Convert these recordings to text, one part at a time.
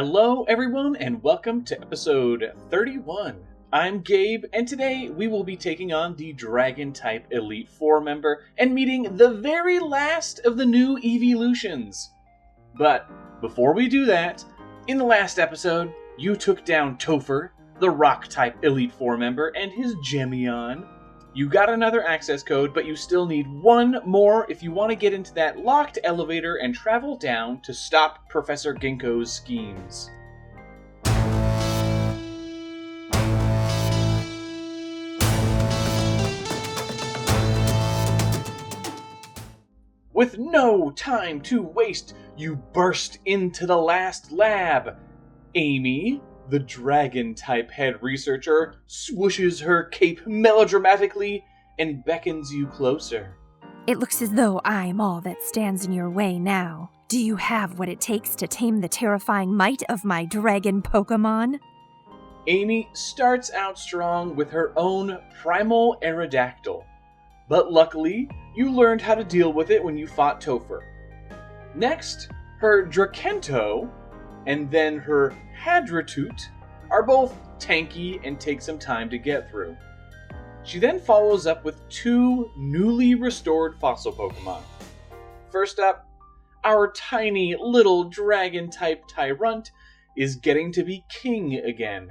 Hello everyone and welcome to episode 31. I'm Gabe and today we will be taking on the Dragon type Elite Four member and meeting the very last of the new eeveelutions. But before we do that, in the last episode you took down Topher, the Rock type Elite Four member, and his Gemion. You got another access code, but you still need one more if you want to get into that locked elevator and travel down to stop Professor Ginkgo's schemes. With no time to waste, you burst into the last lab. Amy, the dragon-type head researcher, swooshes her cape melodramatically and beckons you closer. It looks as though I'm all that stands in your way now. Do you have what it takes to tame the terrifying might of my dragon Pokémon? Amy starts out strong with her own Primal Aerodactyl, but luckily, you learned how to deal with it when you fought Topher. Next, her Dracento and then her Hadratute are both tanky and take some time to get through. She then follows up with two newly restored fossil Pokemon. First up, our tiny little dragon-type Tyrunt is getting to be king again.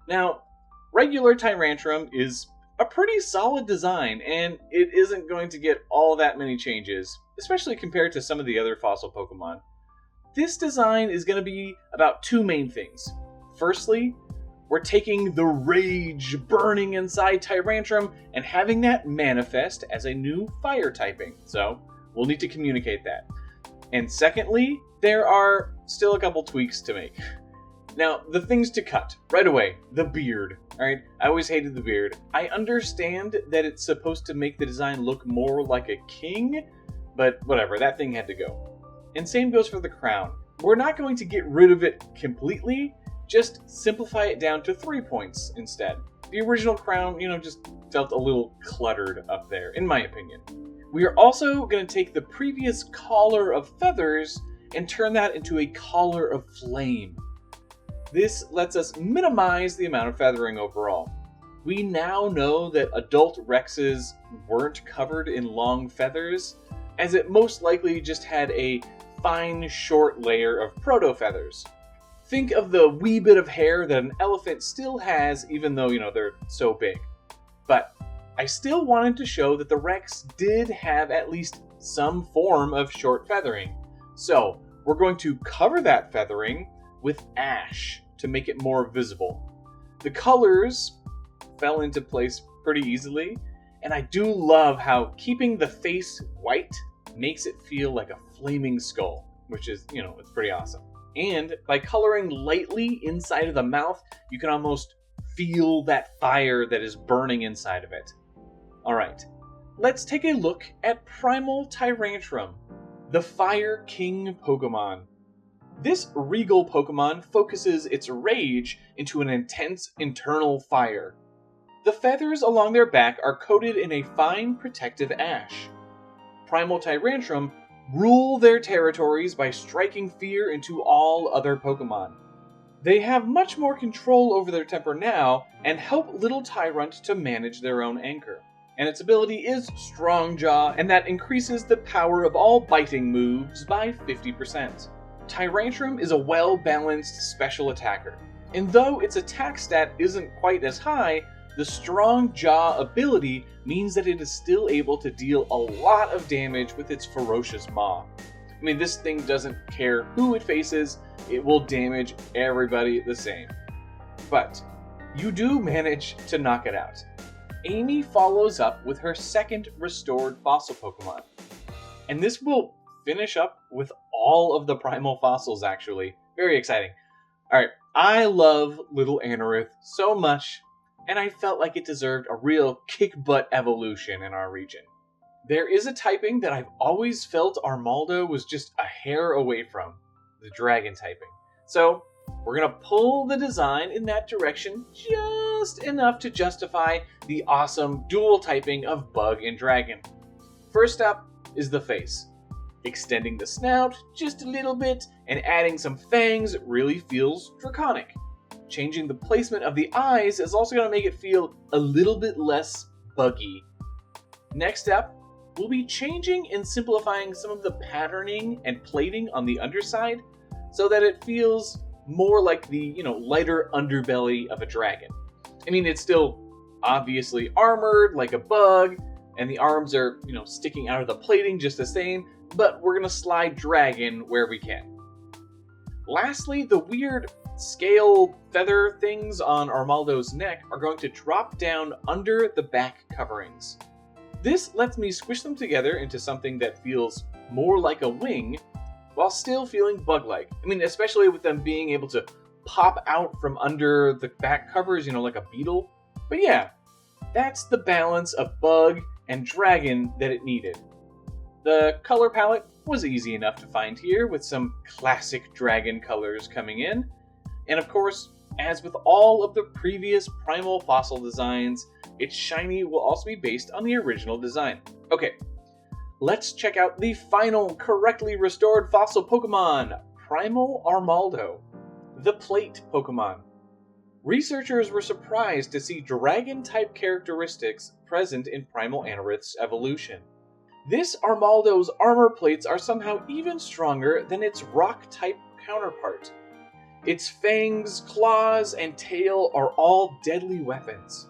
Now, regular Tyrantrum is a pretty solid design, and it isn't going to get all that many changes, especially compared to some of the other fossil Pokemon. This design is going to be about two main things. Firstly, we're taking the rage burning inside Tyrantrum and having that manifest as a new fire typing, so we'll need to communicate that. And secondly, there are still a couple tweaks to make. Now, the things to cut, right away, the beard, alright? I always hated the beard. I understand that it's supposed to make the design look more like a king, but whatever, that thing had to go. And same goes for the crown. We're not going to get rid of it completely, just simplify it down to 3 points instead. The original crown, just felt a little cluttered up there, in my opinion. We are also going to take the previous collar of feathers and turn that into a collar of flame. This lets us minimize the amount of feathering overall. We now know that adult Rexes weren't covered in long feathers, as it most likely just had a fine, short layer of proto-feathers. Think of the wee bit of hair that an elephant still has, even though, they're so big. But I still wanted to show that the Rex did have at least some form of short feathering. So, we're going to cover that feathering with ash to make it more visible. The colors fell into place pretty easily, and I do love how keeping the face white makes it feel like a flaming skull, which is, it's pretty awesome. And by coloring lightly inside of the mouth, you can almost feel that fire that is burning inside of it. Alright, let's take a look at Primal Tyrantrum, the Fire King Pokemon. This regal Pokemon focuses its rage into an intense internal fire. The feathers along their back are coated in a fine protective ash. Primal Tyrantrum rule their territories by striking fear into all other Pokemon. They have much more control over their temper now and help little Tyrunt to manage their own anger. And its ability is Strong Jaw, and that increases the power of all biting moves by 50%. Tyrantrum is a well-balanced special attacker, and though its attack stat isn't quite as high, the Strong Jaw ability means that it is still able to deal a lot of damage with its ferocious maw. I mean, this thing doesn't care who it faces, it will damage everybody the same. But you do manage to knock it out. Amy follows up with her second restored fossil Pokemon. And this will finish up with all of the primal fossils, actually. Very exciting. Alright, I love Little Anorith so much, and I felt like it deserved a real kick-butt evolution in our region. There is a typing that I've always felt Armaldo was just a hair away from, the dragon typing. So, we're going to pull the design in that direction just enough to justify the awesome dual typing of bug and dragon. First up is the face. Extending the snout just a little bit and adding some fangs really feels draconic. Changing the placement of the eyes is also going to make it feel a little bit less buggy. Next up, we'll be changing and simplifying some of the patterning and plating on the underside so that it feels more like the, lighter underbelly of a dragon. I mean, it's still obviously armored like a bug, and the arms are, sticking out of the plating just the same, but we're going to slide dragon where we can. Lastly, the weird scale feather things on Armaldo's neck are going to drop down under the back coverings. This lets me squish them together into something that feels more like a wing, while still feeling bug-like. I mean, especially with them being able to pop out from under the back covers, like a beetle. But yeah, that's the balance of bug and dragon that it needed. The color palette was easy enough to find here, with some classic dragon colors coming in. And of course, as with all of the previous Primal fossil designs, its shiny will also be based on the original design. Okay, let's check out the final correctly restored fossil Pokemon, Primal Armaldo, the plate Pokemon. Researchers were surprised to see dragon-type characteristics present in Primal Anorith's evolution. This Armaldo's armor plates are somehow even stronger than its rock-type counterpart. Its fangs, claws, and tail are all deadly weapons.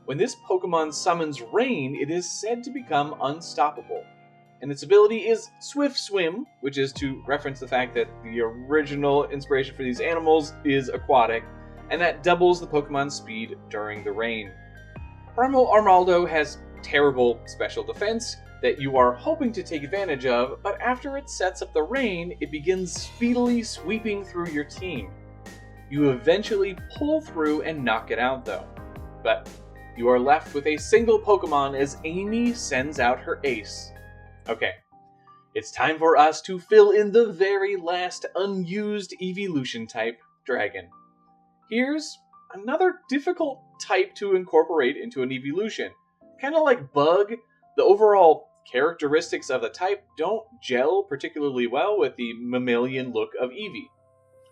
When this Pokemon summons rain, it is said to become unstoppable. And its ability is Swift Swim, which is to reference the fact that the original inspiration for these animals is aquatic, and that doubles the Pokemon's speed during the rain. Primal Armaldo has terrible special defense that you are hoping to take advantage of, but after it sets up the rain, it begins speedily sweeping through your team. You eventually pull through and knock it out though. But you are left with a single Pokemon as Amy sends out her ace. Okay, it's time for us to fill in the very last unused eeveelution type, Dragon. Here's another difficult type to incorporate into an eeveelution. Kind of like Bug, the overall characteristics of the type don't gel particularly well with the mammalian look of Eevee.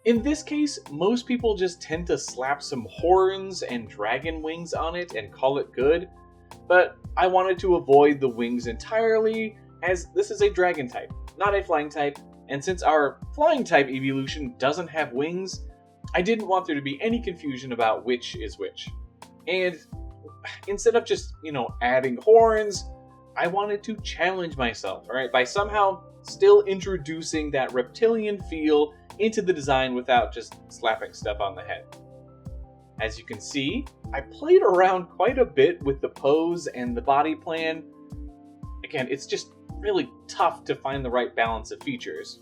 In this case, most people just tend to slap some horns and dragon wings on it and call it good, but I wanted to avoid the wings entirely, as this is a dragon type, not a flying type, and since our flying type eeveelution doesn't have wings, I didn't want there to be any confusion about which is which. And instead of just, adding horns, I wanted to challenge myself, alright, by somehow still introducing that reptilian feel into the design without just slapping stuff on the head. As you can see, I played around quite a bit with the pose and the body plan. Again, it's just really tough to find the right balance of features.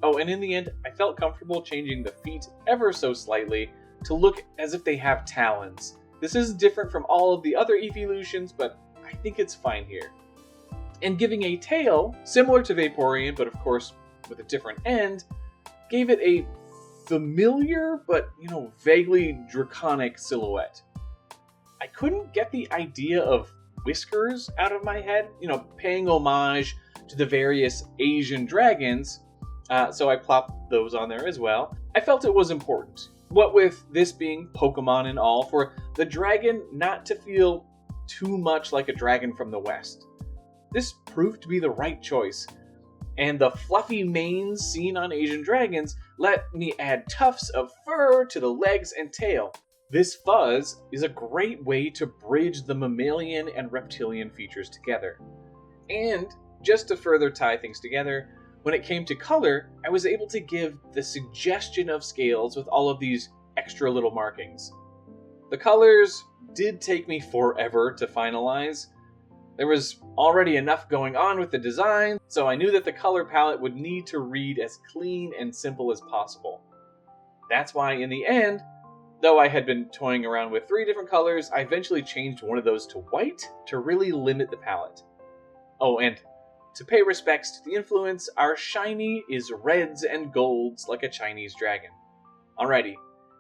Oh, and in the end, I felt comfortable changing the feet ever so slightly to look as if they have talons. This is different from all of the other eeveelutions, but I think it's fine here. And giving a tail, similar to Vaporeon, but of course with a different end, gave it a familiar but, vaguely draconic silhouette. I couldn't get the idea of whiskers out of my head, paying homage to the various Asian dragons, so I plopped those on there as well. I felt it was important, what with this being Pokemon and all, for the dragon not to feel too much like a dragon from the West. This proved to be the right choice, and the fluffy manes seen on Asian dragons let me add tufts of fur to the legs and tail. This fuzz is a great way to bridge the mammalian and reptilian features together. And just to further tie things together, when it came to color, I was able to give the suggestion of scales with all of these extra little markings. The colors did take me forever to finalize. There was already enough going on with the design, so I knew that the color palette would need to read as clean and simple as possible. That's why in the end, though I had been toying around with 3 different colors, I eventually changed one of those to white to really limit the palette. Oh, and to pay respects to the influence, our shiny is reds and golds like a Chinese dragon. Alrighty,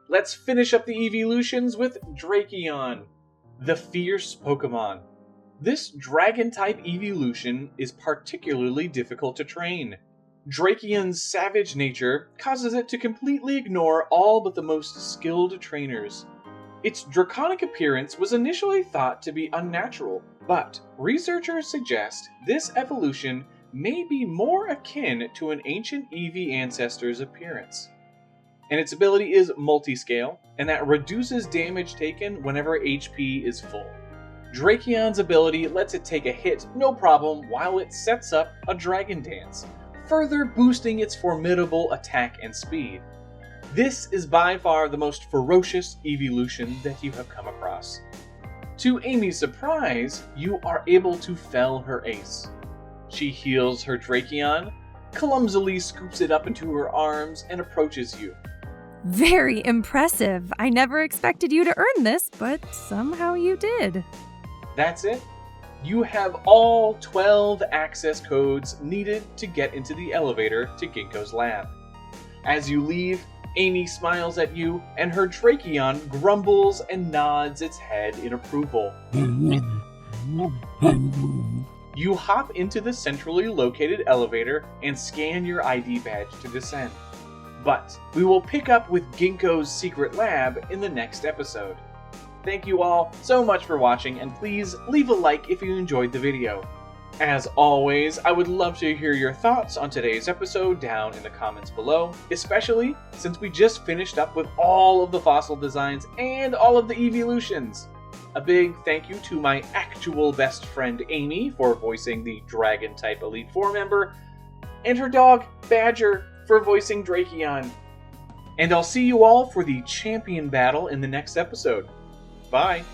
let's finish up the eeveelutions with Dracion, the fierce Pokemon. This dragon-type eeveelution is particularly difficult to train. Dracion's savage nature causes it to completely ignore all but the most skilled trainers. Its draconic appearance was initially thought to be unnatural, but researchers suggest this evolution may be more akin to an ancient Eevee ancestor's appearance. And its ability is multi-scale, and that reduces damage taken whenever HP is full. Dracion's ability lets it take a hit no problem while it sets up a Dragon Dance, further boosting its formidable attack and speed. This is by far the most ferocious eeveelution that you have come across. To Amy's surprise, you are able to fell her ace. She heals her Dracion, clumsily scoops it up into her arms, and approaches you. Very impressive. I never expected you to earn this, but somehow you did. That's it. You have all 12 access codes needed to get into the elevator to Ginkgo's lab. As you leave, Amy smiles at you, and her Dracion grumbles and nods its head in approval. You hop into the centrally located elevator and scan your ID badge to descend. But we will pick up with Ginkgo's secret lab in the next episode. Thank you all so much for watching, and please leave a like if you enjoyed the video. As always, I would love to hear your thoughts on today's episode down in the comments below, especially since we just finished up with all of the fossil designs and all of the eeveelutions. A big thank you to my actual best friend Amy for voicing the Dragon-type Elite Four member, and her dog Badger for voicing Dracion. And I'll see you all for the champion battle in the next episode. Bye!